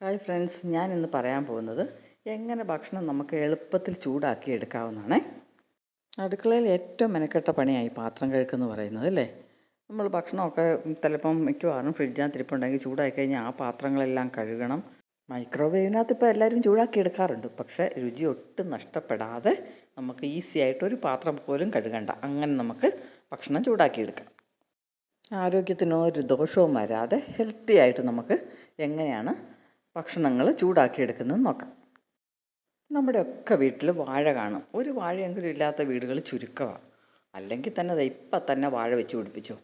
Hi friends, ഞാൻ ഇന്ന് പറയാൻ പോകുന്നത് എങ്ങനെ ഭക്ഷണം നമുക്ക് എളുപ്പത്തിൽ ചൂടാക്കി എടുക്കാവുന്നതാണ്. അടുക്കളയിൽ ഏറ്റവും മെനക്കെട്ട പണിയായി പാത്രം കഴുക്കെന്ന് പറയുന്നത് അല്ലേ. നമ്മൾ ഭക്ഷണമൊക്കെ ചിലപ്പം മിക്കവാറും ഫ്രിഡ്ജിനകത്ത് ഇരിപ്പുണ്ടെങ്കിൽ ചൂടാക്കി കഴിഞ്ഞാൽ ആ പാത്രങ്ങളെല്ലാം കഴുകണം. മൈക്രോവേവിനകത്ത് ഇപ്പോൾ എല്ലാവരും ചൂടാക്കി എടുക്കാറുണ്ട്, പക്ഷേ രുചി ഒട്ടും നഷ്ടപ്പെടാതെ നമുക്ക് ഈസി ആയിട്ട് ഒരു പാത്രം പോലും കഴുകണ്ട, അങ്ങനെ നമുക്ക് ഭക്ഷണം ചൂടാക്കിയെടുക്കാം. ആരോഗ്യത്തിന് ഒരു ദോഷവും വരാതെ ഹെൽത്തി ആയിട്ട് നമുക്ക് എങ്ങനെയാണ് ഭക്ഷണങ്ങൾ ചൂടാക്കിയെടുക്കുന്നത് നോക്കാം. നമ്മുടെയൊക്കെ വീട്ടിൽ വാഴ കാണും. ഒരു വാഴയെങ്കിലും ഇല്ലാത്ത വീടുകൾ ചുരുക്കമാണ്. അല്ലെങ്കിൽ തന്നെ അത് ഇപ്പം തന്നെ വാഴ വെച്ച് പിടിപ്പിച്ചു.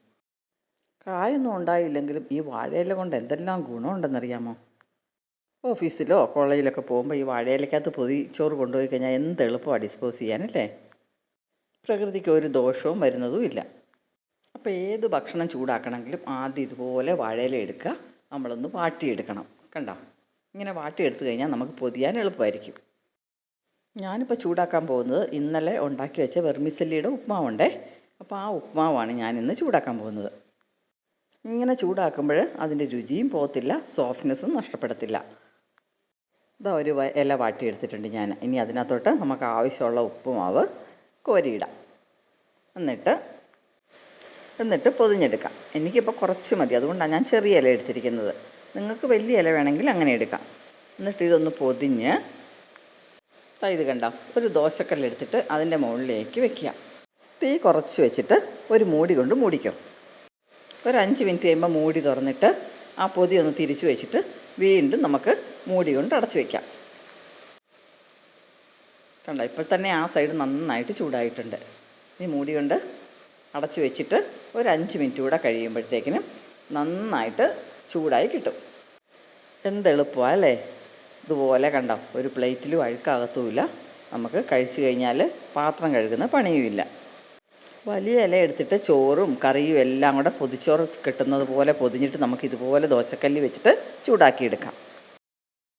കായൊന്നും ഉണ്ടായില്ലെങ്കിലും ഈ വാഴയില കൊണ്ട് എന്തെല്ലാം ഗുണമുണ്ടെന്നറിയാമോ? ഓഫീസിലോ കോളേജിലൊക്കെ പോകുമ്പോൾ ഈ വാഴയിലക്കകത്ത് ചോറ് കൊണ്ടുപോയി കഴിഞ്ഞാൽ എന്ത് എളുപ്പമാണ് ഡിസ്പോസ് ചെയ്യാനല്ലേ. പ്രകൃതിക്ക് ഒരു ദോഷവും വരുന്നതും ഇല്ല. അപ്പോൾ ഏത് ഭക്ഷണം ചൂടാക്കണമെങ്കിലും ആദ്യം ഇതുപോലെ വാഴയില എടുക്കുക, നമ്മളൊന്ന് വാട്ടിയെടുക്കണം. കണ്ടോ, ഇങ്ങനെ വാട്ടിയെടുത്ത് കഴിഞ്ഞാൽ നമുക്ക് പൊതിയാൻ എളുപ്പമായിരിക്കും. ഞാനിപ്പോൾ ചൂടാക്കാൻ പോകുന്നത് ഇന്നലെ ഉണ്ടാക്കി വെച്ച വെർമിസെല്ലിയുടെ ഉപ്മാവുണ്ടേ. അപ്പോൾ ആ ഉപ്മാവാണ് ഞാനിന്ന് ചൂടാക്കാൻ പോകുന്നത്. ഇങ്ങനെ ചൂടാക്കുമ്പോൾ അതിൻ്റെ രുചിയും പോകത്തില്ല, സോഫ്റ്റ്നെസ്സും നഷ്ടപ്പെടത്തില്ല. ഇതാ ഒരു ഇല വാട്ടിയെടുത്തിട്ടുണ്ട് ഞാൻ. ഇനി അതിനകത്തോട്ട് നമുക്ക് ആവശ്യമുള്ള ഉപ്പുമാവ് കോരിയിടാം. എന്നിട്ട് പൊതിഞ്ഞെടുക്കാം. എനിക്കിപ്പോൾ കുറച്ച് മതി, അതുകൊണ്ടാണ് ഞാൻ ചെറിയ ഇല എടുത്തിരിക്കുന്നത്. നിങ്ങൾക്ക് വലിയ ഇല വേണമെങ്കിൽ അങ്ങനെ എടുക്കാം. എന്നിട്ട് ഇതൊന്ന് പൊതിഞ്ഞ് ഇത് കണ്ട ഒരു ദോശക്കല്ലെടുത്തിട്ട് അതിൻ്റെ മുകളിലേക്ക് വെക്കുക. തീ കുറച്ച് വെച്ചിട്ട് ഒരു മൂടി കൊണ്ട് മൂടിക്കും. ഒരു 5 മിനിറ്റ് കഴിയുമ്പോൾ മൂടി തുറന്നിട്ട് ആ പൊതി ഒന്ന് തിരിച്ച് വെച്ചിട്ട് വീണ്ടും നമുക്ക് മൂടി കൊണ്ട് അടച്ച് വയ്ക്കാം. കണ്ടോ, ഇപ്പോൾ തന്നെ ആ സൈഡ് നന്നായിട്ട് ചൂടായിട്ടുണ്ട്. ഈ മൂടി കൊണ്ട് അടച്ച് വെച്ചിട്ട് ഒരു 5 മിനിറ്റ് കൂടെ കഴിയുമ്പോഴത്തേക്കിനും നന്നായിട്ട് ചൂടായി കിട്ടും. എന്തെളുപ്പമാണ് അല്ലേ. ഇതുപോലെ കണ്ടോ, ഒരു പ്ലേറ്റിലും അഴുക്കാകത്തുമില്ല. നമുക്ക് കഴിച്ചു കഴിഞ്ഞാൽ പാത്രം കഴുകുന്ന പണിയുമില്ല. വലിയ ഇല എടുത്തിട്ട് ചോറും കറിയും എല്ലാം കൂടെ പൊതിച്ചോറ് കിട്ടുന്നത് പോലെ പൊതിഞ്ഞിട്ട് നമുക്ക് ഇതുപോലെ ദോശക്കല്ലി വെച്ചിട്ട് ചൂടാക്കിയെടുക്കാം.